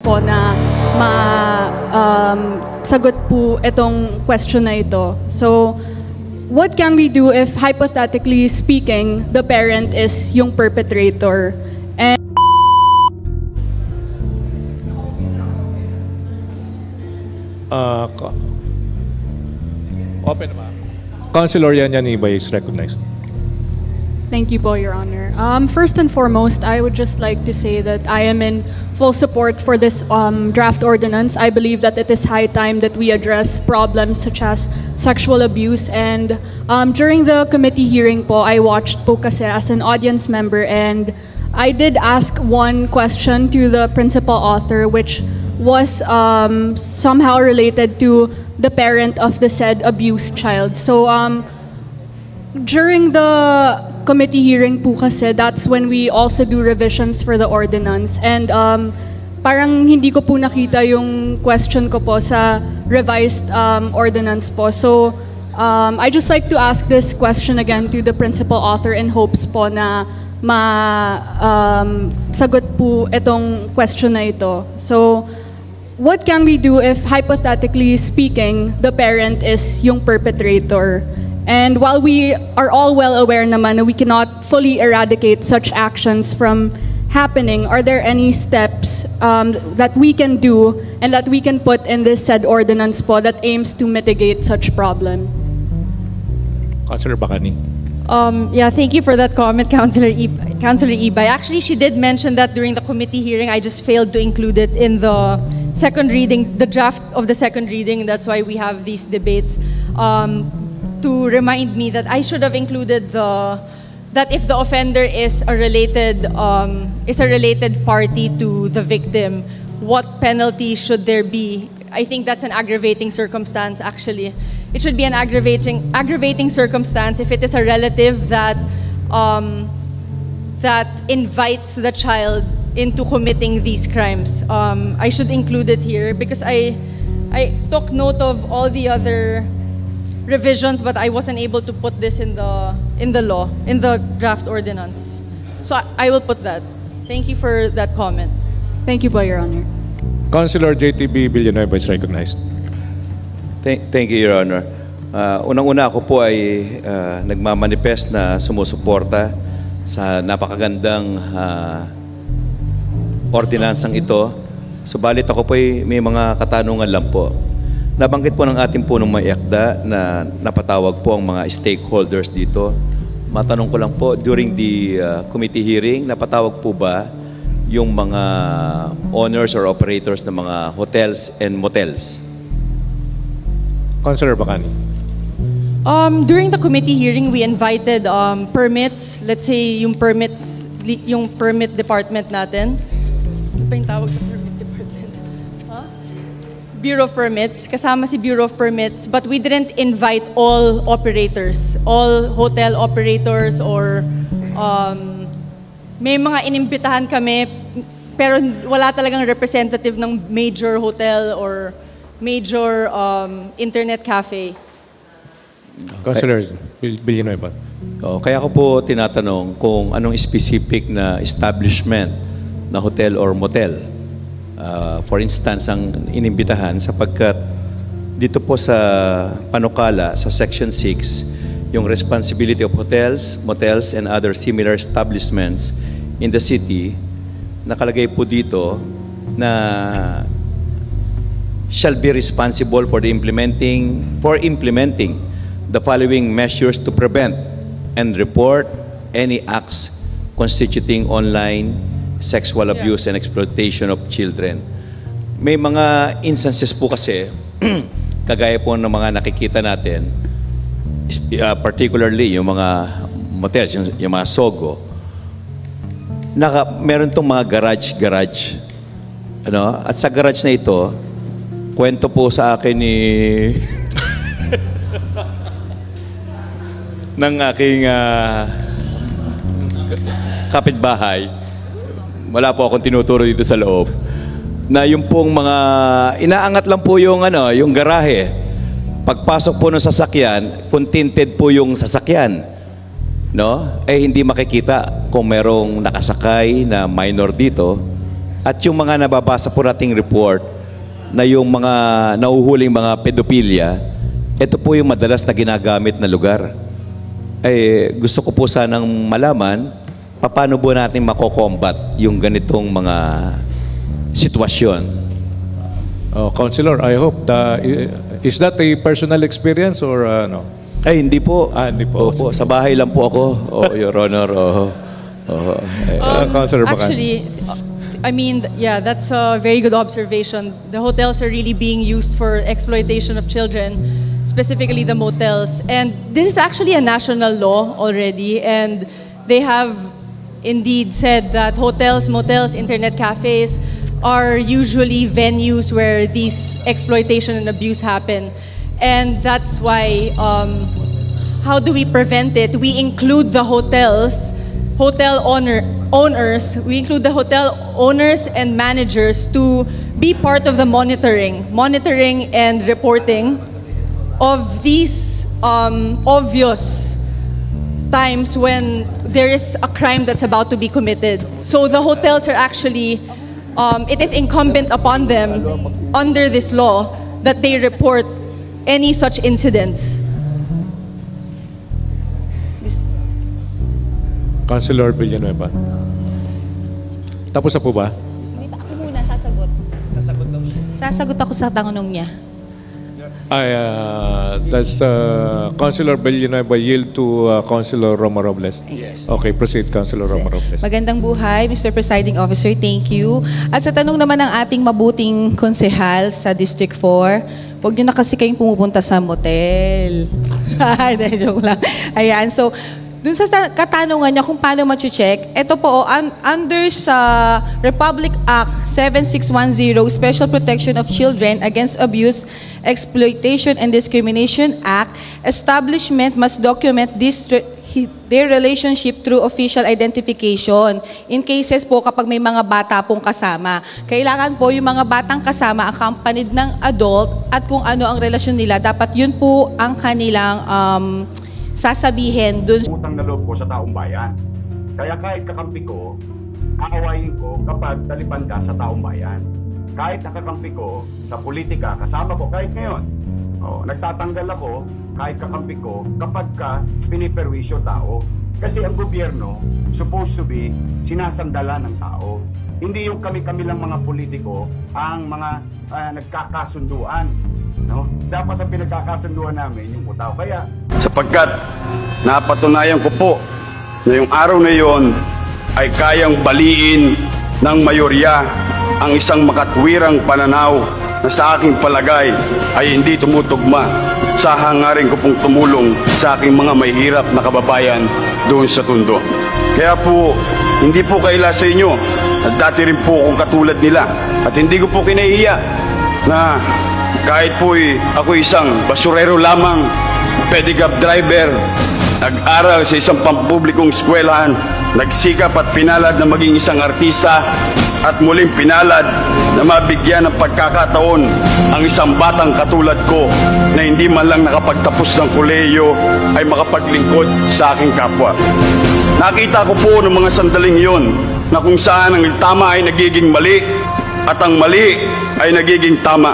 po na sagot po itong question na ito. So, what can we do if, hypothetically speaking, the parent is yung perpetrator? And open naman. Councilor Yan Ibay is recognized. thank you po, Your Honor. First and foremost, I would just like to say that I am in full support for this draft ordinance. I believe that it is high time that we address problems such as sexual abuse. And during the committee hearing po, I watched po kasi as an audience member, and I did ask one question to the principal author, which was somehow related to the parent of the said abused child. So during the committee hearing po kasi, that's when we also do revisions for the ordinance. And parang hindi ko po nakita yung question ko po sa revised ordinance po. So I just like to ask this question again to the principal author in hopes po na sagot po itong question na ito. So, what can we do if, hypothetically speaking, the parent is yung perpetrator? And while we are all well aware naman na we cannot fully eradicate such actions from happening, are there any steps that we can do and that we can put in this said ordinance po that aims to mitigate such problem? Councilor Bacani. Yeah, thank you for that comment, Councilor Ibay. Actually, she did mention that during the committee hearing. I just failed to include it in the second reading, the draft of the second reading. That's why we have these debates. To remind me that I should have included that if the offender is a related party to the victim, what penalty should there be? I think that's an aggravating circumstance, actually. It should be an aggravating circumstance if it is a relative that invites the child into committing these crimes. I should include it here because I took note of all the other revisions, but I wasn't able to put this in the law, in the draft ordinance. So I will put that. Thank you for that comment. Thank you po, Your Honor. Councilor JTB Villanueva is recognized. Thank you, Your Honor. Unang-una ako po ay nagmamanifest na sumusuporta sa napakagandang ordinansang ito. Subalit ako po ay may mga katanungan lang po. Nabanggit po ng ating punong may akda na napatawag po ang mga stakeholders dito. Matanong ko lang po, during the committee hearing, napatawag po ba yung mga owners or operators ng mga hotels and motels? Councilor Bacani. During the committee hearing, we invited permits. Let's say yung permit department natin. Ano pa yung tawag sa permit department? Huh? Bureau of Permits. Kasama si Bureau of Permits. But we didn't invite all operators, all hotel operators, or may mga inimbitahan kami, pero wala talagang representative ng major hotel or major internet cafe. Councilor Villanueva. Kaya ko po tinatanong kung anong specific na establishment na hotel or motel. For instance, ang inimbitahan sapagkat dito po sa panukala sa Section 6, yung responsibility of hotels, motels, and other similar establishments in the city, nakalagay po dito na shall be responsible for implementing the following measures to prevent and report any acts constituting online sexual abuse and exploitation of children. May mga instances po kasi, kagaya po ng mga nakikita natin, particularly yung mga motels, yung mga sogo, meron tong mga garage. At sa garage na ito, kwento po sa akin ng aking kapitbahay, wala po akong tinuturo dito sa loob, na yung pong mga inaangat lang po yung yung garahe. Pagpasok po ng sasakyan, kung tinted po yung sasakyan, hindi makikita kung merong nakasakay na minor dito At yung mga nababasa po nating report na yung mga nauhuling mga pedophilia, ito po yung madalas na ginagamit na lugar. Gusto ko po sanang malaman, paano po natin makokombat yung ganitong mga sitwasyon? Councilor, I hope is that a personal experience or no? Ay, hindi po. Hindi po. Opo, sa bahay lang po ako, Your Honor. Councilor Bacan. Actually, I mean, yeah, that's a very good observation. The hotels are really being used for exploitation of children, specifically the motels. And this is actually a national law already, and they have indeed said that hotels, motels, internet cafes are usually venues where these exploitation and abuse happen. And that's why, how do we prevent it? We include the owners, we include the hotel owners and managers to be part of the monitoring and reporting of these obvious times when there is a crime that's about to be committed. So the hotels are actually, it is incumbent upon them under this law that they report any such incidents. Councilor Villanueva. Tapos na po ba? Hindi pa ako muna sasagot. Sasagot ako sa tanong niya. Does Councilor Villanueva yield to Councilor Roma Robles? Yes. Okay, proceed, Councilor Roma Robles. Magandang buhay, Mr. Presiding Officer. Thank you. At sa tanong naman ng ating mabuting konsehal sa District 4, huwag nyo na kasi kayong pumupunta sa motel. Ay, joke lang. Ayan, so, dun sa katanungan niya kung paano ma-check, ito po, under sa Republic Act 7610, Special Protection of Children Against Abuse, Exploitation, and Discrimination Act, establishment must document their relationship through official identification. In cases po kapag may mga bata pong kasama, kailangan po yung mga batang kasama accompanied ng adult at kung ano ang relasyon nila, dapat yun po ang kanilang sasabihin dun. Utang na loob ko sa taong bayan. Kaya kahit kakampi ko, aawayin ko kapag talipan ka sa taong bayan. Kahit nakakampi ko sa politika, kasama ko kahit ngayon. Nagtatanggal ako kahit kakampi ko kapag ka piniperwisyo tao. Kasi ang gobyerno supposed to be sinasandala ng tao. Hindi yung kami-kami lang mga politiko ang mga nagkakasunduan. No? Dapat ang pinagkakasunduan namin yung tao. Kaya sapagkat napatunayan ko po na yung araw na yon ay kayang baliin ng mayorya ang isang makatwirang pananaw na sa aking palagay ay hindi tumutugma sa hangarin ko pong tumulong sa aking mga mahihirap na kababayan doon sa Tondo. Kaya po, hindi po kaila sa inyo at dati rin po akong katulad nila at hindi ko po kinahiya na kahit po'y ako isang basurero lamang, pedicab driver, nag-aral sa isang pampublikong eskwelahan, nagsikap at pinalad na maging isang artista at muling pinalad na mabigyan ng pagkakataon ang isang batang katulad ko na hindi man lang nakapagtapos ng kolehiyo ay makapaglingkod sa aking kapwa. Nakita ko po ng mga sandaling iyon na kung saan ang tama ay nagiging mali at ang mali ay nagiging tama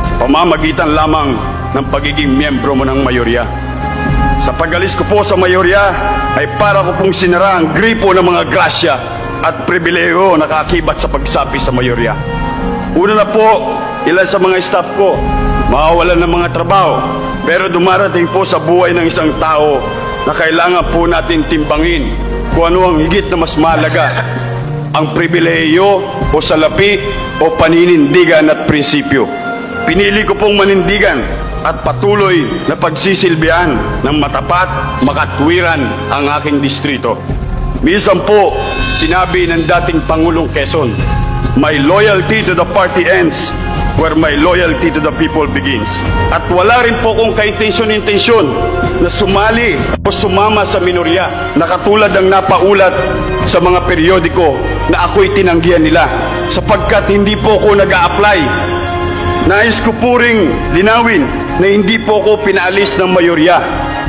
sa pamamagitan lamang ng pagiging miyembro mo ng mayorya. Sa pag-alis ko po sa mayorya ay para ko pong sinara ang gripo ng mga grasya at pribileyo na kaakibat sa pagsapi sa mayorya. Una na po, ilan sa mga staff ko mawawalan ng mga trabaho, pero dumarating po sa buhay ng isang tao na kailangan po natin timbangin kung ano ang higit na mas mahalaga, ang pribileyo o salapi o paninindigan at prinsipyo. Pinili ko pong manindigan at patuloy na pagsisilbihan ng matapat, makatwiran ang aking distrito. Minsan po, sinabi ng dating Pangulong Quezon, "My loyalty to the party ends where my loyalty to the people begins." At wala rin po kong kaintensyon-intensyon na sumali o sumama sa minorya na katulad ng napaulat sa mga periodiko na ako'y tinanggihan nila sapagkat hindi po ako nag-a-apply. Nais ko po ring linawin na hindi po ako pinaalis ng mayorya.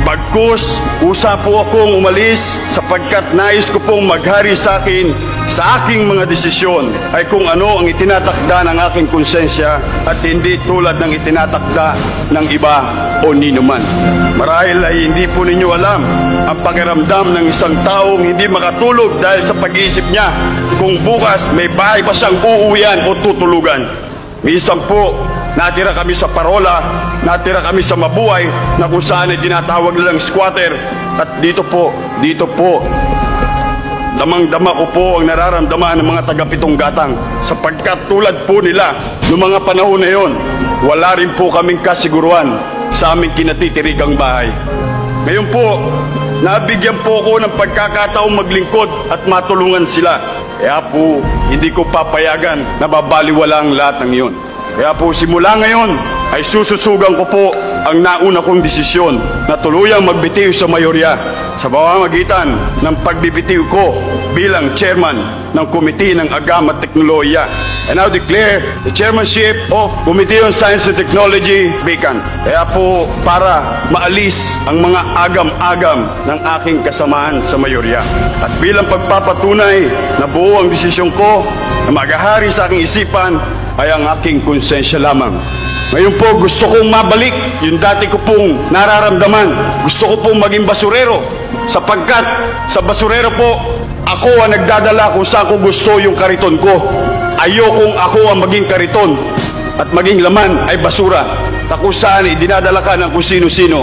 Bagkus, usa po akong umalis sapagkat nais ko pong maghari sa akin sa aking mga desisyon ay kung ano ang itinatakda ng aking konsensya at hindi tulad ng itinatakda ng iba o ninuman. Marahil ay hindi po ninyo alam ang pakiramdam ng isang taong hindi makatulog dahil sa pag-iisip niya kung bukas may bahay pa siyang uuwian o tutulugan. Minsan po, natira kami sa parola, natira kami sa mabuhay na kung saan ay tinatawag nilang squatter. At dito po, damang-dama ko po ang nararamdaman ng mga taga-Pitong Gatang sapagkat tulad po nila noong mga panahon na yon, wala rin po kaming kasiguruhan sa aming kinatitirigang bahay. Ngayon po, nabigyan po ko ng pagkakataong maglingkod at matulungan sila. Kaya po, hindi ko papayagan na babaliwala ang lahat ng iyon. Kaya po, simula ngayon ay sususugan ko po ang nauna kong desisyon na tuluyang magbitiw sa mayorya sa pamamagitan ng pagbibitiw ko bilang chairman ng Committee ng Agam at Teknolohiya. And now declare the chairmanship of Committee on Science and Technology vacant. Kaya po para maalis ang mga agam-agam ng aking kasamahan sa mayorya. At bilang pagpapatunay na buo ang desisyon ko na maghahari sa aking isipan ay ang aking konsensya lamang. Ngayon po, gusto kong mabalik yung dati ko pong nararamdaman. Gusto ko pong maging basurero sapagkat sa basurero po, ako ang nagdadala kung saan ko gusto yung kariton ko. Ayokong ako ang maging kariton at maging laman ay basura na kung saan dinadala ka ng kung sino-sino.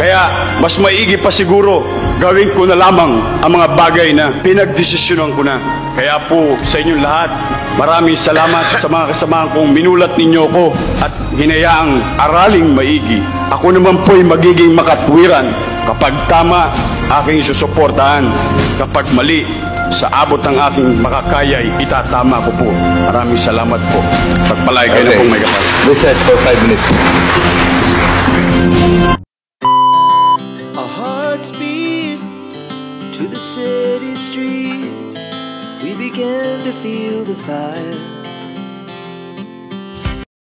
Kaya mas maigi pa siguro gawin ko na lamang ang mga bagay na pinagdesisyonan ko na. Kaya po sa inyong lahat, maraming salamat sa mga kasamahan kong minulat ninyo ko at hinayaang araling maigi. Ako naman po'y magiging makatwiran kapag tama aking susuportahan, kapag mali sa abot ng aking makakaya'y itatama ko po. Maraming salamat po. Pagpalay kayo na pong may kapal. Recess for 5 minutes. Our hearts beat to the city streets. We began to feel the fire.